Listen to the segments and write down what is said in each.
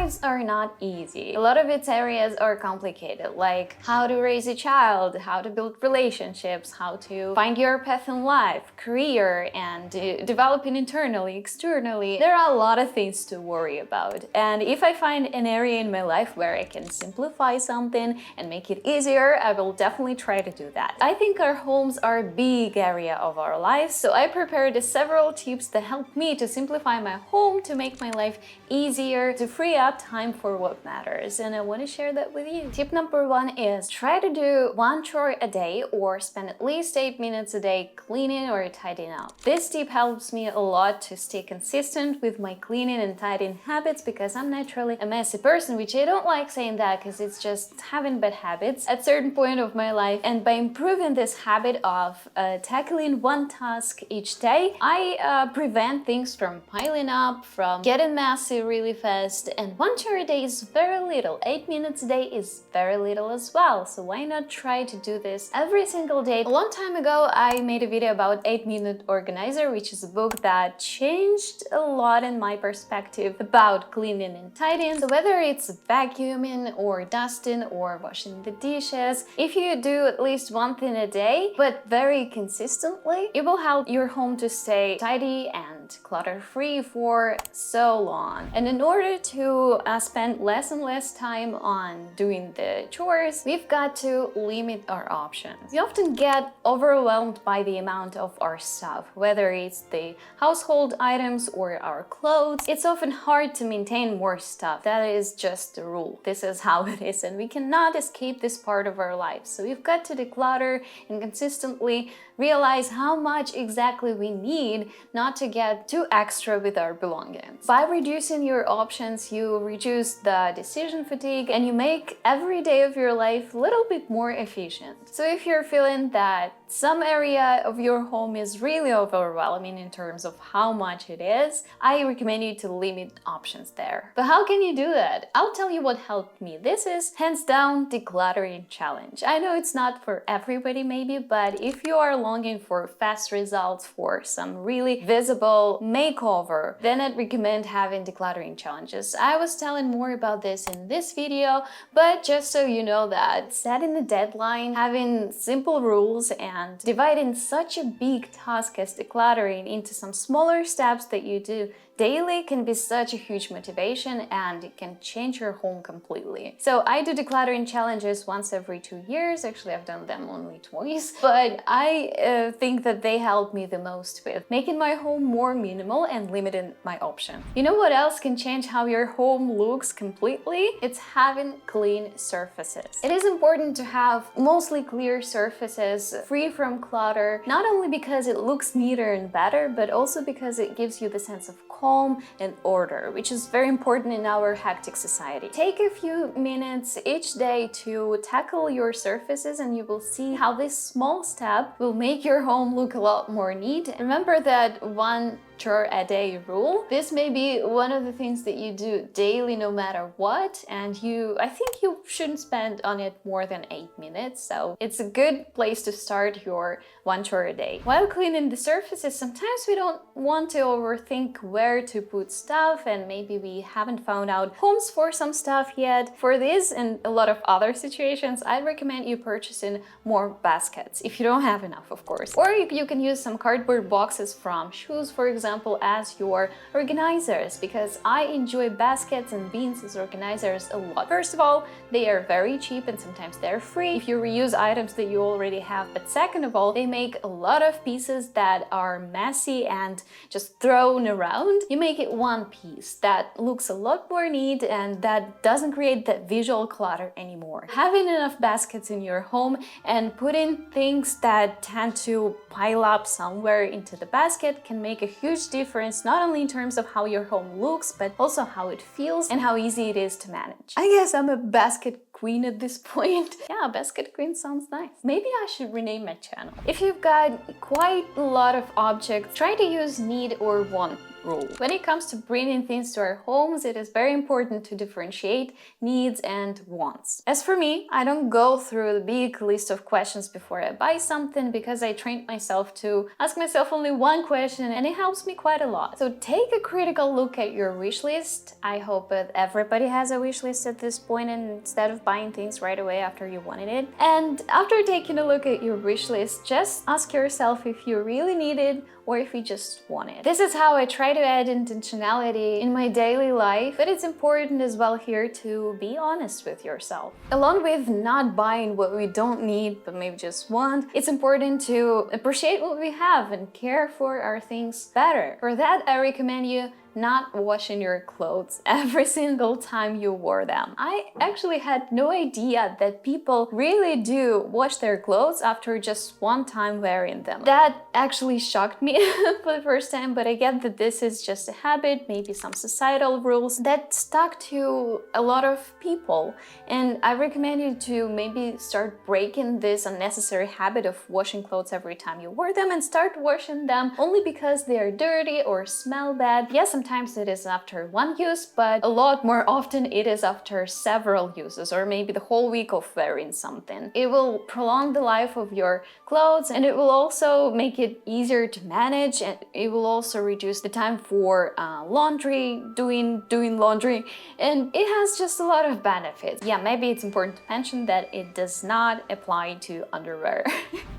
lives are not easy. A lot of its areas are complicated, like how to raise a child, how to build relationships, how to find your path in life, career, and developing internally, externally. There are a lot of things to worry about. And if I find an area in my life where I can simplify something and make it easier, I will definitely try to do that. I think our homes are a big area of our lives, so I prepared several tips that help me to simplify my home, to make my life easier, to free up time for what matters, and I want to share that with you. Tip number 1 is try to do one chore a day or spend at least 8 minutes a day cleaning or tidying up. This tip helps me a lot to stay consistent with my cleaning and tidying habits because I'm naturally a messy person, which I don't like saying that because it's just having bad habits at certain point of my life. And by improving this habit of tackling one task each day, I prevent things from piling up, from getting messy really fast. And one chore a day is very little. 8 minutes a day is very little as well. So why not try to do this every single day? A long time ago, I made a video about 8-Minute Organizer, which is a book that changed a lot in my perspective about cleaning and tidying. So whether it's vacuuming or dusting or washing the dishes, if you do at least one thing a day, but very consistently, it will help your home to stay tidy and clutter-free for so long. And in order to spend less and less time on doing the chores, we've got to limit our options. We often get overwhelmed by the amount of our stuff, whether it's the household items or our clothes. It's often hard to maintain more stuff. That is just the rule. This is how it is, and we cannot escape this part of our lives. So we've got to declutter and consistently realize how much exactly we need, not to get too extra with our belongings. By reducing your options, you reduce the decision fatigue and you make every day of your life a little bit more efficient. So if you're feeling that some area of your home is really overwhelming in terms of how much it is, I recommend you to limit options there. But how can you do that? I'll tell you what helped me. This is hands down decluttering challenge. I know it's not for everybody maybe, but if you are longing for fast results, for some really visible makeover, then I'd recommend having decluttering challenges. I was telling more about this in this video, but just so you know that setting a deadline, having simple rules, and dividing such a big task as decluttering into some smaller steps that you do daily can be such a huge motivation, and it can change your home completely. So I do decluttering challenges once every 2 years. Actually, I've done them only twice, but I think that they help me the most with making my home more minimal and limiting my options. You know what else can change how your home looks completely? It's having clean surfaces. It is important to have mostly clear surfaces, free from clutter, not only because it looks neater and better, but also because it gives you the sense of calm and order, which is very important in our hectic society. Take a few minutes each day to tackle your surfaces and you will see how this small step will make your home look a lot more neat. Remember that one chore a day rule. This may be one of the things that you do daily no matter what, and I think you shouldn't spend on it more than 8 minutes, so it's a good place to start your one chore a day. While cleaning the surfaces, sometimes we don't want to overthink where to put stuff, and maybe we haven't found out homes for some stuff yet. For this and a lot of other situations, I recommend you purchasing more baskets, if you don't have enough, of course. Or you can use some cardboard boxes from shoes, for example, as your organizers, because I enjoy baskets and bins as organizers a lot. First of all, they are very cheap and sometimes they're free if you reuse items that you already have. But second of all, they make a lot of pieces that are messy and just thrown around. You make it one piece that looks a lot more neat and that doesn't create that visual clutter anymore. Having enough baskets in your home and putting things that tend to pile up somewhere into the basket can make a huge difference, not only in terms of how your home looks, but also how it feels and how easy it is to manage. I guess I'm a basket queen at this point. Yeah, basket queen sounds nice. Maybe I should rename my channel. If you've got quite a lot of objects, try to use need or want rule. When it comes to bringing things to our homes, it is very important to differentiate needs and wants. As for me, I don't go through the big list of questions before I buy something because I trained myself to ask myself only one question, and it helps me quite a lot. So take a critical look at your wish list. I hope that everybody has a wish list at this point, and instead of buying things right away after you wanted it. And after taking a look at your wish list, just ask yourself if you really need it or if you just want it. This is how I try to add intentionality in my daily life, but it's important as well here to be honest with yourself. Along with not buying what we don't need but maybe just want, it's important to appreciate what we have and care for our things better. For that, I recommend you not washing your clothes every single time you wore them. I actually had no idea that people really do wash their clothes after just one time wearing them. That actually shocked me for the first time, but I get that this is just a habit, maybe some societal rules that stuck to a lot of people. And I recommend you to maybe start breaking this unnecessary habit of washing clothes every time you wear them and start washing them only because they are dirty or smell bad. Yes, sometimes it is after one use, but a lot more often it is after several uses or maybe the whole week of wearing something. It will prolong the life of your clothes, and it will also make it easier to manage, and it will also reduce the time for laundry, doing laundry, and it has just a lot of benefits. Yeah, maybe it's important to mention that it does not apply to underwear.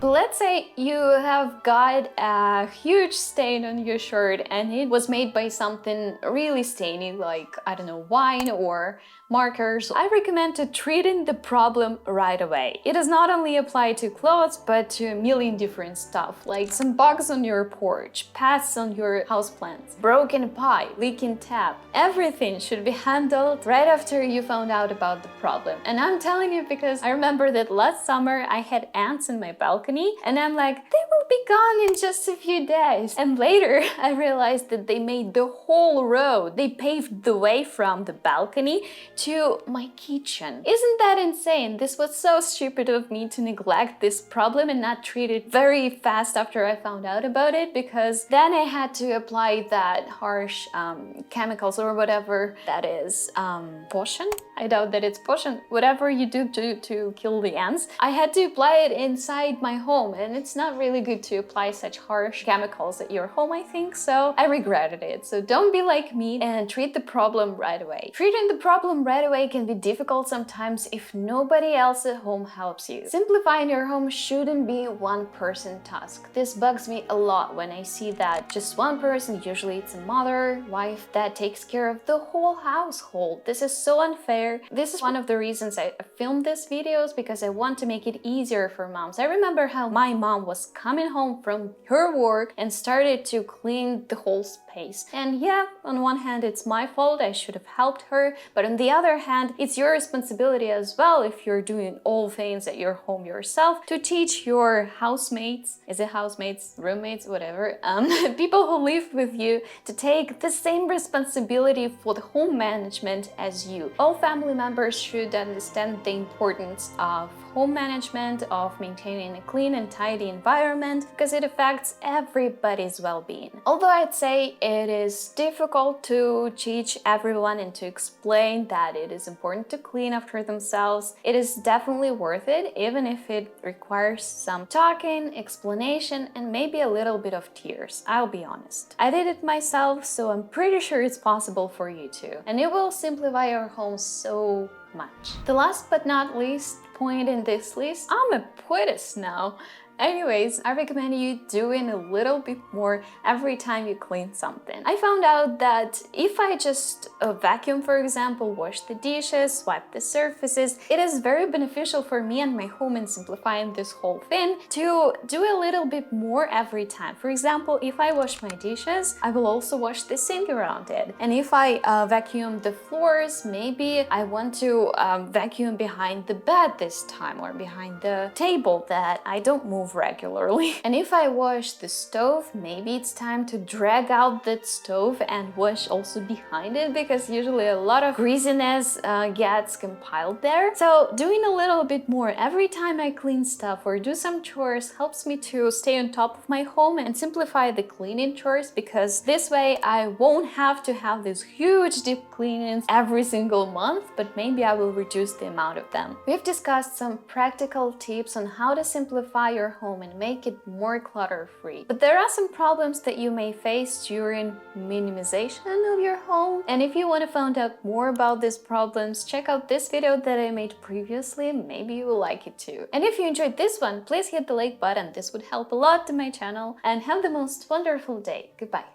But let's say you have got a huge stain on your shirt and it was made by something really stainy, like, I don't know, wine or markers. I recommend to treating the problem right away. It does not only apply to clothes, but to a million different stuff, like some bugs on your porch, pests on your houseplants, broken pipe, leaking tap. Everything should be handled right after you found out about the problem. And I'm telling you because I remember that last summer I had ants in my balcony, and I'm like, they will be gone in just a few days. And later I realized that they made the whole road. They paved the way from the balcony to my kitchen. Isn't that insane? This was so stupid of me to neglect this problem and not treat it very fast after I found out about it, because then I had to apply that harsh chemicals or whatever that is. Potion? I doubt that it's potion. Whatever you do to kill the ants. I had to apply it inside my home, and it's not really good to apply such harsh chemicals at your home, I think, so I regretted it. So don't be like me and treat the problem right away. Treating the problem right away can be difficult sometimes if nobody else at home helps you. Simplifying your home shouldn't be a one-person task. This bugs me a lot when I see that just one person, usually it's a mother, wife, that takes care of the whole household. This is so unfair. This is one of the reasons I filmed these videos, because I want to make it easier for moms. I remember how my mom was coming home from her work and started to clean the whole space. And yeah, on one hand it's my fault, I should have helped her, but on the other hand, it's your responsibility as well, if you're doing all things at your home yourself, to teach your housemates, is it housemates, roommates, whatever, people who live with you, to take the same responsibility for the home management as you. All family members should understand the importance of home management, of maintaining a clean and tidy environment, because it affects everybody's well-being. Although I'd say it is difficult to teach everyone and to explain that it is important to clean after themselves, it is definitely worth it, even if it requires some talking, explanation, and maybe a little bit of tears. I'll be honest. I did it myself, so I'm pretty sure it's possible for you too. And it will simplify your home so much. The last but not least point in this list, I'm a poetess now. Anyways, I recommend you doing a little bit more every time you clean something. I found out that if I just vacuum, for example, wash the dishes, wipe the surfaces, it is very beneficial for me and my home in simplifying this whole thing to do a little bit more every time. For example, if I wash my dishes, I will also wash the sink around it. And if I vacuum the floors, maybe I want to vacuum behind the bed this time, or behind the table that I don't move stove regularly. And if I wash the stove, maybe it's time to drag out that stove and wash also behind it, because usually a lot of greasiness gets compiled there. So doing a little bit more every time I clean stuff or do some chores helps me to stay on top of my home and simplify the cleaning chores, because this way I won't have to have these huge deep cleanings every single month, but maybe I will reduce the amount of them. We've discussed some practical tips on how to simplify your home and make it more clutter-free. But there are some problems that you may face during minimization of your home. And if you want to find out more about these problems, check out this video that I made previously. Maybe you will like it too. And if you enjoyed this one, please hit the like button. This would help a lot to my channel. And have the most wonderful day. Goodbye.